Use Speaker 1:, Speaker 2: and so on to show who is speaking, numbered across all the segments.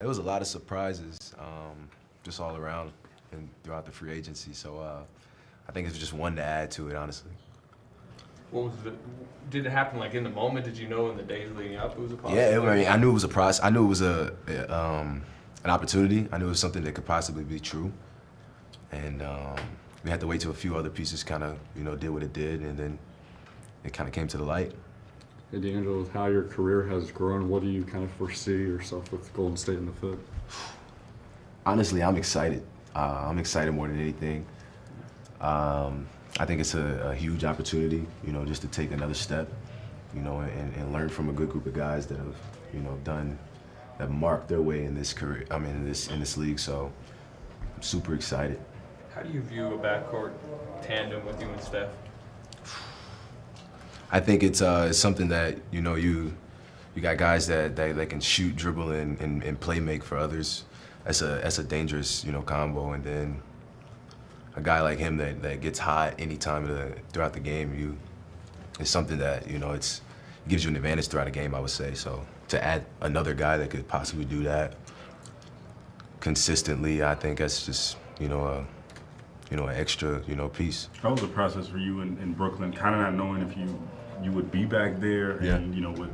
Speaker 1: It was a lot of surprises, just all around and throughout the free agency. So I think it's just one to add to it, honestly.
Speaker 2: What was the? Did it happen like in the moment? Did you know in the days leading up it was a
Speaker 1: Yeah,
Speaker 2: possibility?
Speaker 1: I mean, I knew it was a process. I knew it was an opportunity. I knew it was something that could possibly be true, and we had to wait till a few other pieces kind of did what it did, and then it kind of came to the light.
Speaker 3: Hey, D'Angelo, with how your career has grown, what do you kind of foresee yourself with Golden State in the fit?
Speaker 1: Honestly, I'm excited. I'm excited more than anything. I think it's a huge opportunity, just to take another step, and learn from a good group of guys that have, that marked their way in this career. I mean, in this league. So I'm super excited.
Speaker 2: How do you view a backcourt tandem with you and Steph?
Speaker 1: I think it's something that you got guys that they can shoot, dribble, and play make for others. That's a dangerous combo, and then a guy like him that gets hot anytime throughout the game. It's something that it gives you an advantage throughout a game, I would say. So to add another guy that could possibly do that consistently, I think that's just an extra piece.
Speaker 4: How was the process for you in Brooklyn, kind of not knowing if you would be back there,
Speaker 1: Yeah.
Speaker 4: and with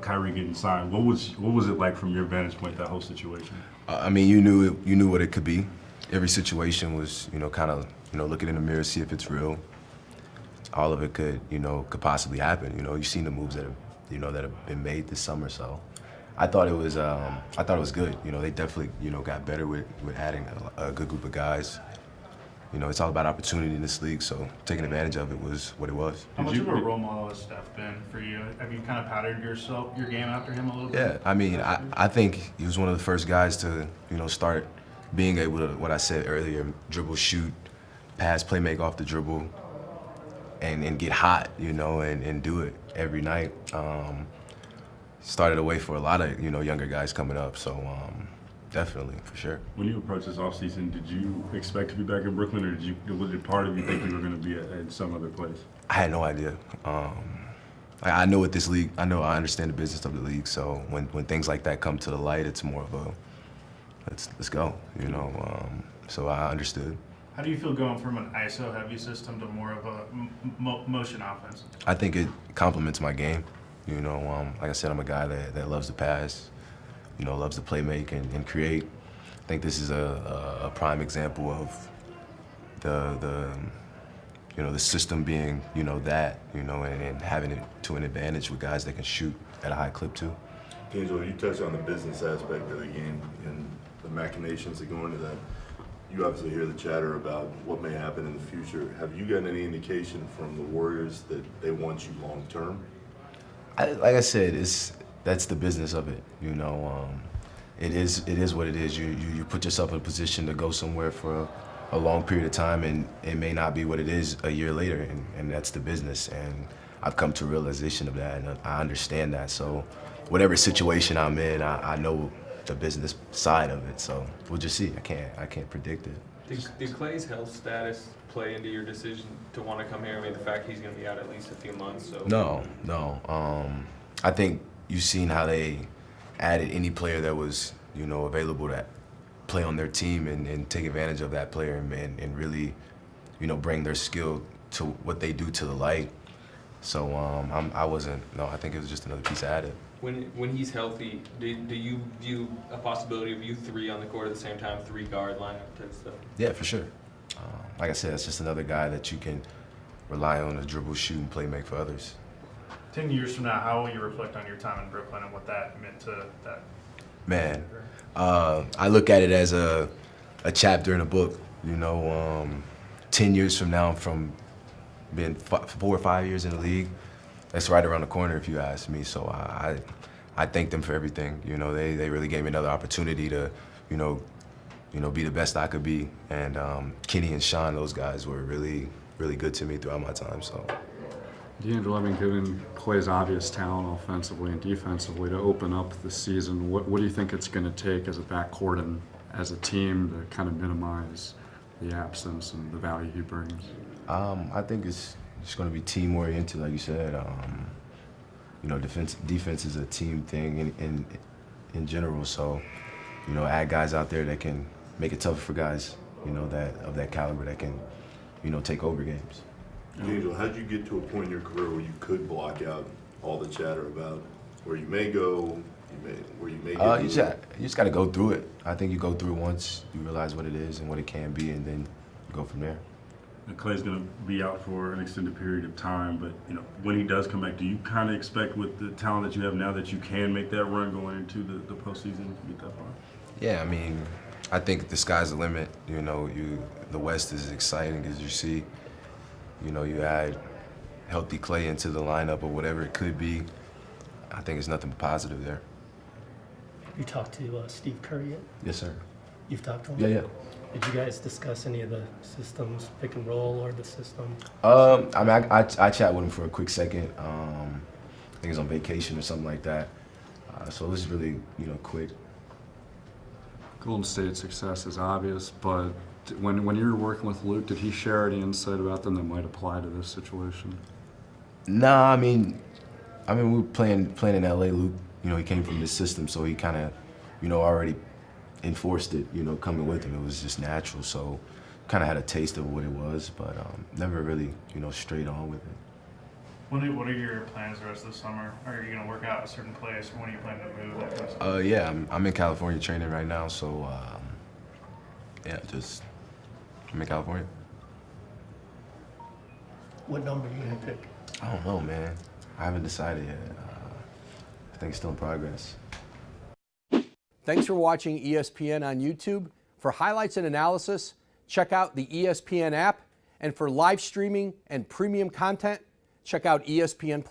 Speaker 4: Kyrie getting signed, what was it like from your vantage point, that whole situation?
Speaker 1: I mean, you knew what it could be. Every situation was kind of looking in the mirror, see if it's real. All of it could possibly happen. You've seen the moves that have been made this summer, so I thought it was good. They definitely got better with adding a good group of guys. It's all about opportunity in this league, so taking advantage of it was what it was.
Speaker 5: How much of a role model has Steph been for you? Have you kind of patterned your game after him a little bit?
Speaker 1: Yeah, I mean, I think he was one of the first guys to start being able to, what I said earlier, dribble, shoot, pass, play, make off the dribble, and get hot, and do it every night. Started a way for a lot of younger guys coming up, so definitely, for sure.
Speaker 4: When you approached this offseason, did you expect to be back in Brooklyn, or was it part of you think you were going to be at some other place?
Speaker 1: I had no idea. I know what this league. I understand the business of the league. So when things like that come to the light, it's more of a let's go. So I understood.
Speaker 5: How do you feel going from an ISO-heavy system to more of a motion offense?
Speaker 1: I think it complements my game. Like I said, I'm a guy that loves to pass. Loves to play, make, and create. I think this is a prime example of the system being that and having it to an advantage with guys that can shoot at a high clip too.
Speaker 6: D'Angelo, you touched on the business aspect of the game and the machinations that go into that. You obviously hear the chatter about what may happen in the future. Have you gotten any indication from the Warriors that they want you long term?
Speaker 1: Like I said, that's the business of it. It is what it is. You put yourself in a position to go somewhere for a long period of time, and it may not be what it is a year later, and that's the business. And I've come to a realization of that, and I understand that. So whatever situation I'm in, I know the business side of it. So we'll just see. I can't predict it.
Speaker 2: Did Clay's health status play into your decision to want to come here? I mean, the fact he's going to be out at least a few months. So
Speaker 1: No. I think you've seen how they added any player that was available to play on their team and take advantage of that player and really bring their skill to what they do to the light. So I wasn't. No, I think it was just another piece added.
Speaker 2: when he's healthy, do you view a possibility of you three on the court at the same time, 3-guard lineup type stuff?
Speaker 1: Yeah, for sure. Like I said, it's just another guy that you can rely on to dribble, shoot, and play make for others.
Speaker 5: 10 years from now, how will you reflect on your time in Brooklyn and what that meant to that?
Speaker 1: Man, I look at it as a chapter in a book. 10 years from now, from being 4 or 5 years in the league, that's right around the corner if you ask me. So I thank them for everything. They really gave me another opportunity to, be the best I could be. And Kenny and Sean, those guys were really, really good to me throughout my time. So.
Speaker 3: D'Angelo, I mean, given Clay's obvious talent offensively and defensively to open up the season, what do you think it's going to take as a backcourt and as a team to kind of minimize the absence and the value he brings?
Speaker 1: I think it's going to be team oriented, like you said. Defense is a team thing in general. So, you know, add guys out there that can make it tougher for guys, you know, that of that caliber that can, you know, take over games.
Speaker 6: D'Angelo, how'd you get to a point in your career where you could block out all the chatter about where you may go, where you may get
Speaker 1: you just got to go through it. I think you go through it once, you realize what it is and what it can be, and then you go from there.
Speaker 4: Clay's going to be out for an extended period of time, but you know, when he does come back, do you kind of expect with the talent that you have now that you can make that run going into the postseason to get that far?
Speaker 1: Yeah, I mean, I think the sky's the limit. You know, the West is exciting as you see. You know, you add healthy Clay into the lineup or whatever it could be. I think it's nothing but positive there.
Speaker 7: You talked to Steve Curry yet?
Speaker 1: Yes, sir.
Speaker 7: You've talked to him?
Speaker 1: Yeah, yeah.
Speaker 7: Did you guys discuss any of the systems, pick and roll, or the system?
Speaker 1: I mean, I chat with him for a quick second. I think he was on vacation or something like that. So it was really, you know, quick.
Speaker 3: Golden State's success is obvious, but when you were working with Luke, did he share any insight about them that might apply to this situation?
Speaker 1: Nah, I mean, we were playing in LA. Luke, you know, he came from this system, so he kind of, you know, already enforced it, you know, coming with him. It was just natural, so kind of had a taste of what it was, but never really, you know, straight on with it.
Speaker 5: What are your plans the rest of the summer? Are you going to work out a certain place? When are you planning to move? That kind of stuff?
Speaker 1: Yeah, I'm in California training right now, so yeah, I'm in California.
Speaker 7: What number are you going to pick?
Speaker 1: I don't know, man. I haven't decided yet. I think it's still in progress.
Speaker 8: Thanks for watching ESPN on YouTube. For highlights and analysis, check out the ESPN app. And for live streaming and premium content, check out ESPN+.